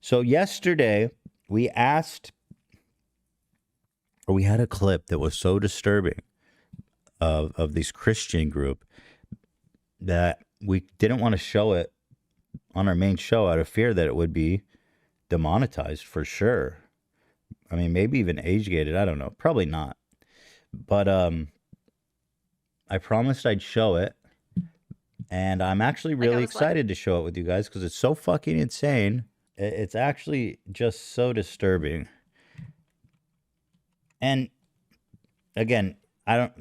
So yesterday we asked, or we had a clip that was so disturbing of this Christian group that we didn't want to show it on our main show out of fear that it would be demonetized for sure. I mean, maybe even age gated. I don't know. Probably not. But I promised I'd show it. And I'm actually really excited to show it with you guys because it's so fucking insane. It's actually just so disturbing. And again,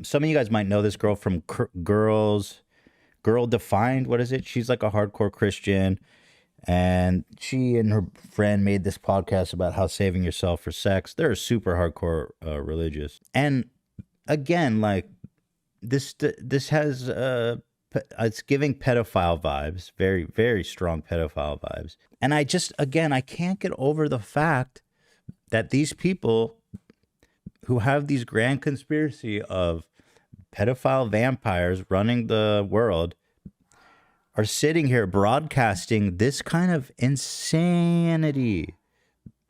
some of you guys might know this girl from Girl Defined. What is it? She's like a hardcore Christian. And she and her friend made this podcast about how saving yourself for sex. They're super hardcore religious. And again, like this has it's giving pedophile vibes, very, very strong pedophile vibes. And I can't get over the fact that these people who have these grand conspiracy of pedophile vampires running the world are sitting here broadcasting this kind of insanity.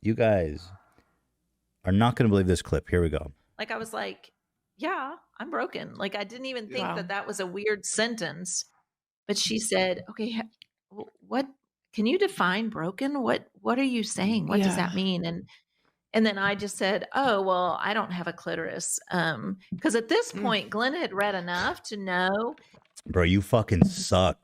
You guys are not going to believe this clip. Here we go. Like, I was like, yeah, I'm broken. Like, I didn't even think that was a weird sentence. But she said, okay, what can you define broken? What are you saying? What does that mean? And then I just said, oh, well, I don't have a clitoris. Because at this point, Glenn had read enough to know. Bro, you fucking suck.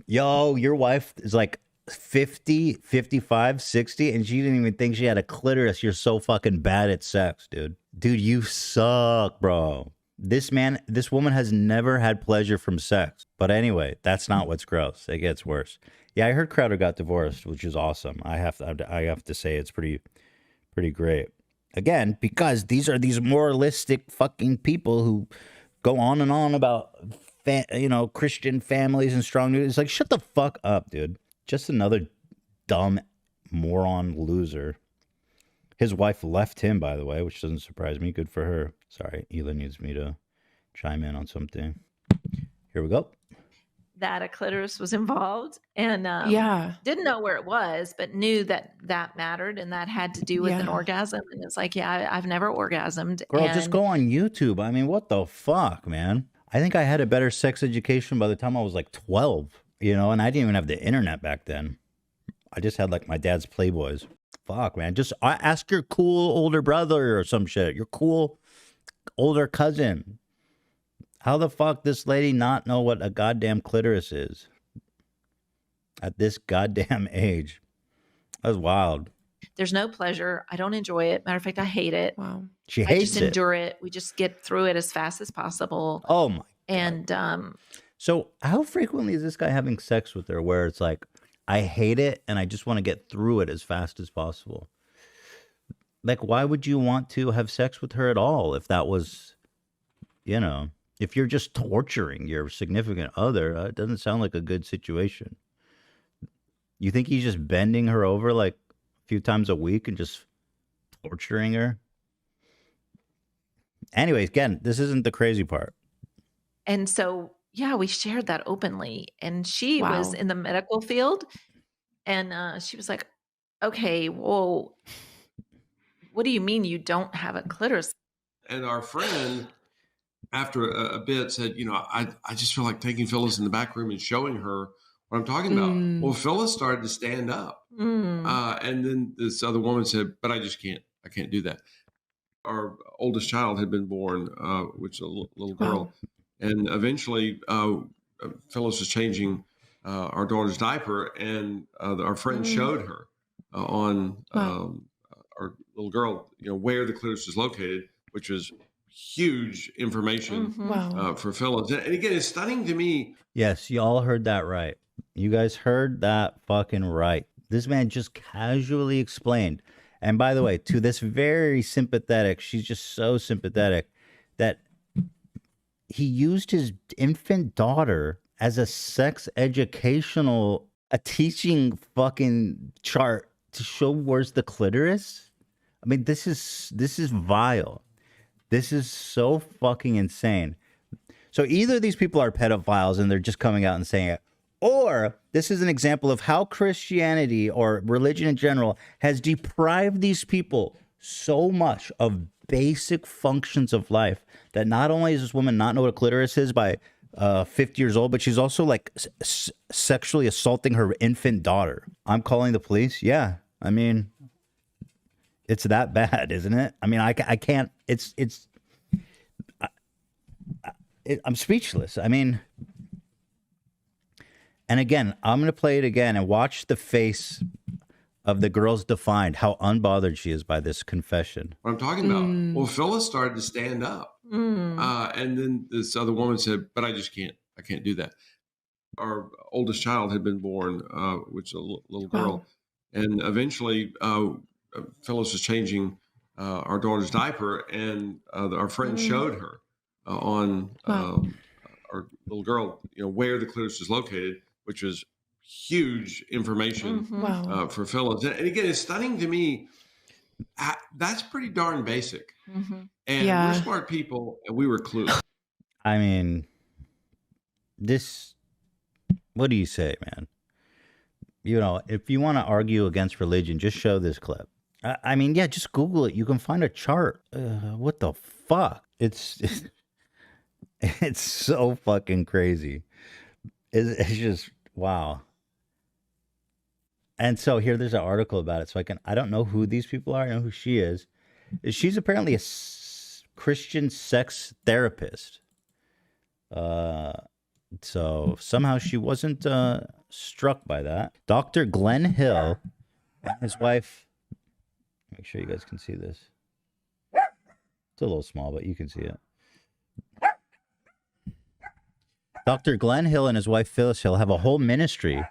Yo, your wife is like 50, 55, 60, and she didn't even think she had a clitoris. You're so fucking bad at sex, dude. Dude, you suck, bro. This woman has never had pleasure from sex. But anyway, that's not what's gross. It gets worse. Yeah, I heard Crowder got divorced, which is awesome. I have to say it's pretty great. Again, because these are these moralistic fucking people who go on and on about Christian families and strong news. It's like, shut the fuck up, dude. Just another dumb moron loser. His wife left him, by the way, which doesn't surprise me. Good for her. Sorry, Hila needs me to chime in on something. Here we go. That a clitoris was involved, and didn't know where it was, but knew that mattered, and that had to do with an orgasm. And it's like, I've never orgasmed. Girl, just go on YouTube. I mean, what the fuck, man? I think I had a better sex education by the time I was like 12, and I didn't even have the internet back then. I just had like my dad's Playboys. Fuck, man. Just ask your cool older brother or some shit. Your cool older cousin. How the fuck this lady not know what a goddamn clitoris is at this goddamn age? That was wild. There's no pleasure. I don't enjoy it. Matter of fact, I hate it. Wow. She hates it. I just endure it. We just get through it as fast as possible. Oh my God. And so how frequently is this guy having sex with her where it's like, I hate it and I just want to get through it as fast as possible? Like, why would you want to have sex with her at all if that was, if you're just torturing your significant other? It doesn't sound like a good situation. You think he's just bending her over like a few times a week and just torturing her? Anyways, again, this isn't the crazy part. And so, we shared that openly. And she was in the medical field. And she was like, okay, well, what do you mean you don't have a clitoris? And our friend, after a bit, said, I just feel like taking Phyllis in the back room and showing her what I'm talking about. Well, Phyllis started to stand up. And then this other woman said, but I just can't. I can't do that. Our oldest child had been born, which is a little girl. And eventually, Phyllis was changing our daughter's diaper, and our friend showed her on our little girl, where the clitoris is located, which was huge information for Phyllis. And again, it's stunning to me. Yes, you all heard that right. You guys heard that fucking right. This man just casually explained. And by the way, to this very sympathetic, she's just so sympathetic that he used his infant daughter as a sex educational, a teaching fucking chart to show where's the clitoris. I mean, this is vile. This is so fucking insane. So either these people are pedophiles and they're just coming out and saying, Or this is an example of how Christianity or religion in general has deprived these people so much of basic functions of life that not only does this woman not know what a clitoris is by 50 years old, but she's also like sexually assaulting her infant daughter. I'm calling the police. Yeah. I mean, it's that bad, isn't it? I mean, I can't, I'm speechless. I mean, and again, I'm going to play it again and watch the face of the girl's defined, how unbothered she is by this confession. What I'm talking about. Well, Phyllis started to stand up. And then this other woman said, but I just can't. I can't do that. Our oldest child had been born, which is a little girl. And eventually, Phyllis was changing our daughter's diaper, and our friend showed her on our little girl, where the clitoris is located, which was huge information for Phyllis. And again, it's stunning to me. That's pretty darn basic. And we're smart people, and we were clueless. I mean, what do you say, man? If you want to argue against religion, just show this clip. I mean, yeah, just Google it. You can find a chart. What the fuck? It's so fucking crazy. It's just, wow. And so here, there's an article about it. So I don't know who these people are. I know who she is. She's apparently a Christian sex therapist. So somehow she wasn't struck by that. Dr. Glenn Hill and his wife. Make sure you guys can see this. It's a little small, but you can see it. Dr. Glenn Hill and his wife Phyllis Hill have a whole ministry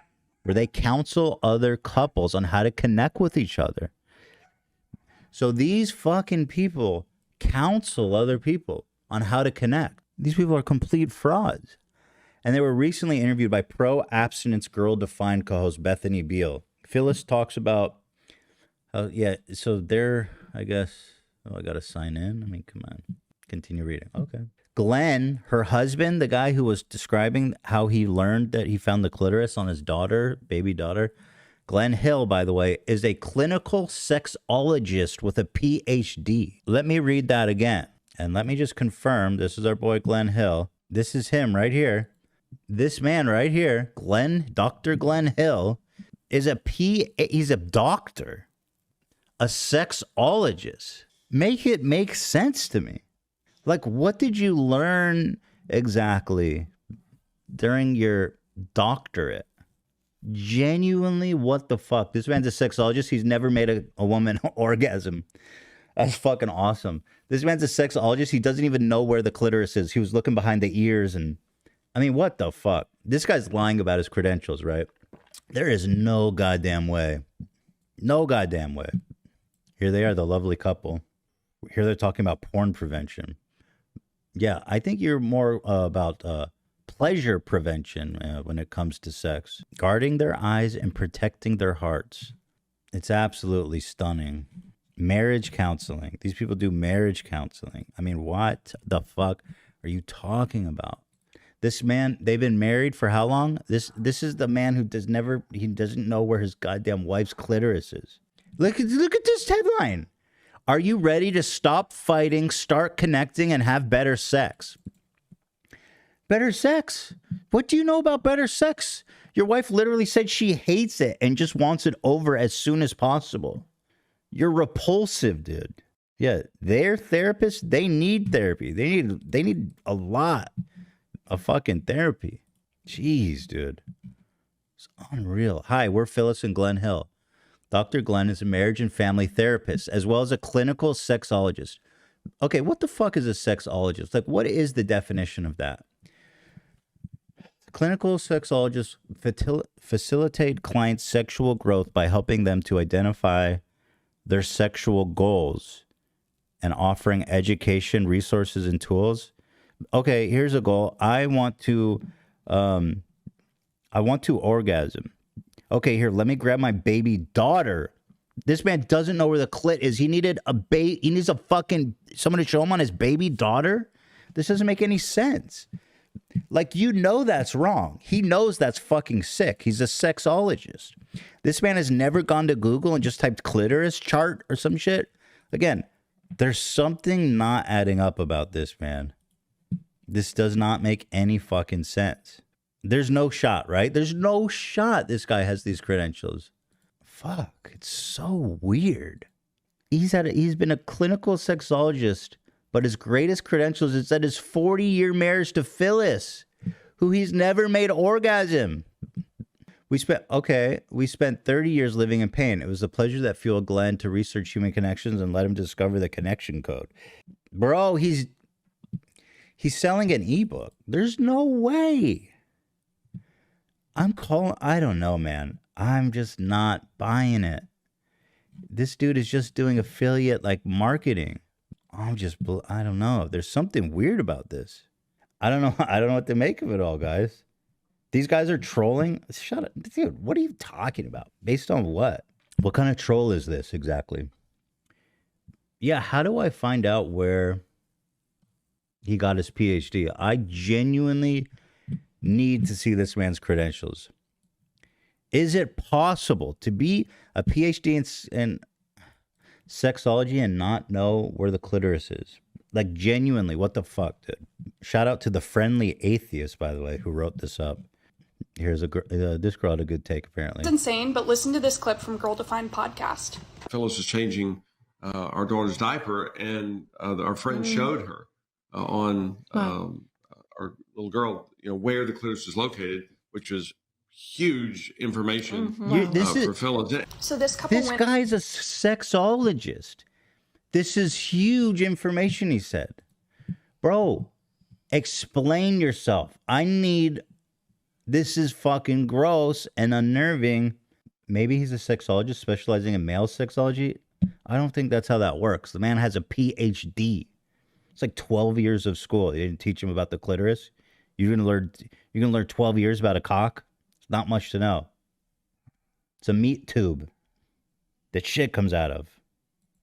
where they counsel other couples on how to connect with each other. So these fucking people counsel other people on how to connect. These people are complete frauds. And they were recently interviewed by pro-abstinence Girl Defined co-host Bethany Beal. Phyllis talks about so they're, I guess, I got to sign in. I mean, come on. Continue reading. Okay. Glenn, her husband, the guy who was describing how he learned that he found the clitoris on his daughter, baby daughter. Glenn Hill, by the way, is a clinical sexologist with a PhD. Let me read that again. And let me just confirm, this is our boy Glenn Hill. This is him right here. This man right here, Dr. Glenn Hill, he's a doctor, a sexologist. Make it make sense to me. Like, what did you learn exactly during your doctorate? Genuinely, what the fuck? This man's a sexologist. He's never made a woman orgasm. That's fucking awesome. This man's a sexologist. He doesn't even know where the clitoris is. He was looking behind the ears. And I mean, what the fuck? This guy's lying about his credentials, right? There is no goddamn way. No goddamn way. Here they are, the lovely couple. Here they're talking about porn prevention. Yeah, I think you're more about pleasure prevention when it comes to sex. Guarding their eyes and protecting their hearts. It's absolutely stunning. Marriage counseling. These people do marriage counseling. I mean, what the fuck are you talking about? This man, they've been married for how long? This is the man who doesn't know where his goddamn wife's clitoris is. Look at this headline. Are you ready to stop fighting, start connecting, and have better sex? Better sex? What do you know about better sex? Your wife literally said she hates it and just wants it over as soon as possible. You're repulsive, dude. Yeah, they're therapists. They need therapy. They need a lot of fucking therapy. Jeez, dude. It's unreal. Hi, we're Phyllis and Glenn Hill. Dr. Glenn is a marriage and family therapist, as well as a clinical sexologist. Okay, what the fuck is a sexologist? Like, what is the definition of that? Clinical sexologists facilitate clients' sexual growth by helping them to identify their sexual goals and offering education, resources, and tools. Okay, here's a goal. I want to orgasm. Okay, here, let me grab my baby daughter. This man doesn't know where the clit is. He needs someone to show him on his baby daughter. This doesn't make any sense. Like, you know that's wrong. He knows that's fucking sick. He's a sexologist. This man has never gone to Google and just typed clitoris chart or some shit. Again, there's something not adding up about this, man. This does not make any fucking sense. There's no shot, right? There's no shot this guy has these credentials. Fuck, it's so weird. He's been a clinical sexologist, but his greatest credentials is that his 40-year marriage to Phyllis, who he's never made orgasm. We spent 30 years living in pain. It was a pleasure that fueled Glenn to research human connections and let him discover the connection code. Bro, he's selling an ebook. There's no way. I don't know, man. I'm just not buying it. This dude is just doing affiliate like marketing. I don't know. There's something weird about this. I don't know. I don't know what to make of it all, guys. These guys are trolling. Shut up. Dude, what are you talking about? Based on what? What kind of troll is this exactly? Yeah, how do I find out where he got his PhD? I genuinely need to see this man's credentials. Is it possible to be a PhD in sexology and not know where the clitoris is? Like, genuinely, what the fuck, dude? Shout out to the friendly atheist, by the way, who wrote this up. Here's this girl had a good take, apparently. It's insane, but listen to this clip from Girl Defined podcast. Phyllis was changing our daughter's diaper, and our friend showed her on our little girl, where the clitoris is located, which was huge information for Phyllis. So this guy's a sexologist. This is huge information, he said. Bro, explain yourself. This is fucking gross and unnerving. Maybe he's a sexologist specializing in male sexology. I don't think that's how that works. The man has a PhD. It's like 12 years of school. They didn't teach him about the clitoris. You're gonna learn 12 years about a cock? It's not much to know. It's a meat tube that shit comes out of.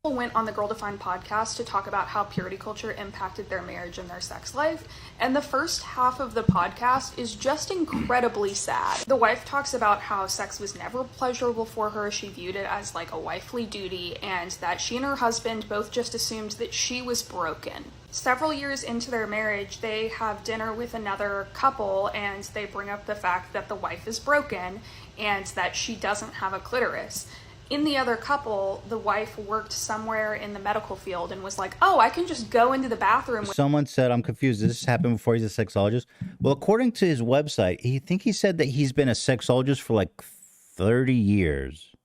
Went on the Girl Defined podcast to talk about how purity culture impacted their marriage and their sex life, and the first half of the podcast is just incredibly sad. The wife talks about how sex was never pleasurable for her. She viewed it as like a wifely duty, and that she and her husband both just assumed that she was broken. Several years into their marriage, they have dinner with another couple, and they bring up the fact that the wife is broken and that she doesn't have a clitoris. In the other couple, the wife worked somewhere in the medical field and was like, oh, I can just go into the bathroom. Someone said, I'm confused. Did this happen before he's a sexologist? Well, according to his website, he said that he's been a sexologist for like 30 years.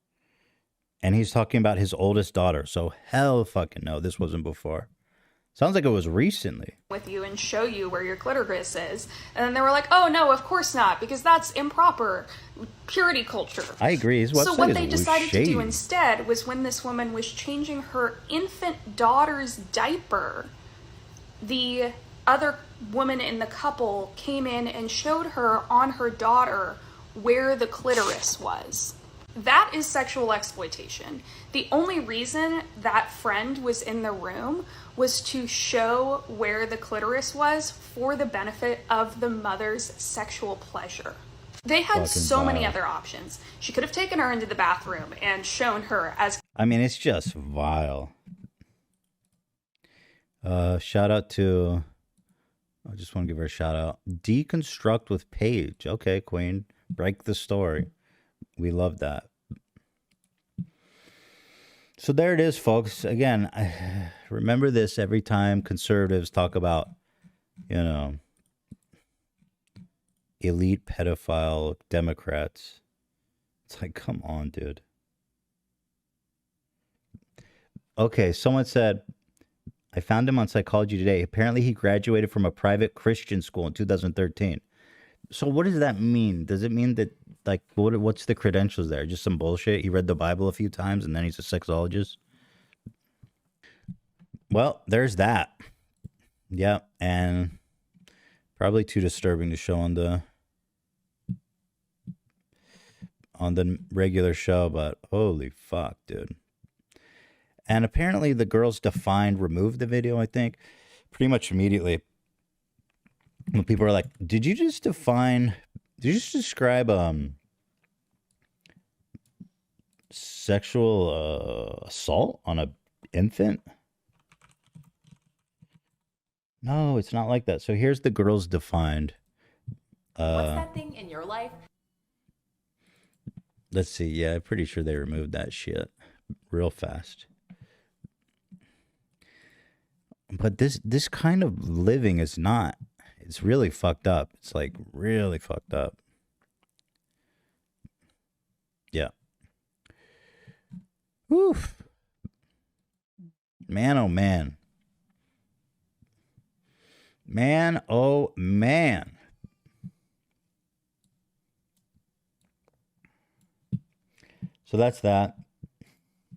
And he's talking about his oldest daughter. So hell fucking no, this wasn't before. Sounds like it was recently. With you and show you where your clitoris is. And then they were like, oh no, of course not, because that's improper purity culture. I agree. His website so what they decided to do instead was, when this woman was changing her infant daughter's diaper, the other woman in the couple came in and showed her on her daughter where the clitoris was. That is sexual exploitation. The only reason that friend was in the room was to show where the clitoris was for the benefit of the mother's sexual pleasure. They had so many other options. She could have taken her into the bathroom and shown her as... I mean, it's just vile. Shout out to... I just want to give her a shout out. Deconstruct with Paige. Okay, Queen. Break the story. We love that. So there it is, folks. Again, remember this every time conservatives talk about, elite pedophile Democrats. It's like, come on, dude. Okay, someone said, I found him on Psychology Today. Apparently he graduated from a private Christian school in 2013. So what does that mean? Does it mean that, like, what's the credentials there? Just some bullshit? He read the Bible a few times and then he's a sexologist? Well, there's that. Yeah, and probably too disturbing to show on the regular show, but holy fuck, dude. And apparently the Girls Defined removed the video, I think, pretty much immediately. when people are like, did you just describe sexual assault on a infant? No, it's not like that. So here's the girls defined. What's that thing in your life? Let's see. Yeah, I'm pretty sure they removed that shit real fast. But this kind of living is not. It's really fucked up. It's like really fucked up. Yeah. Oof. Man, oh man. Man, oh man. So that's that.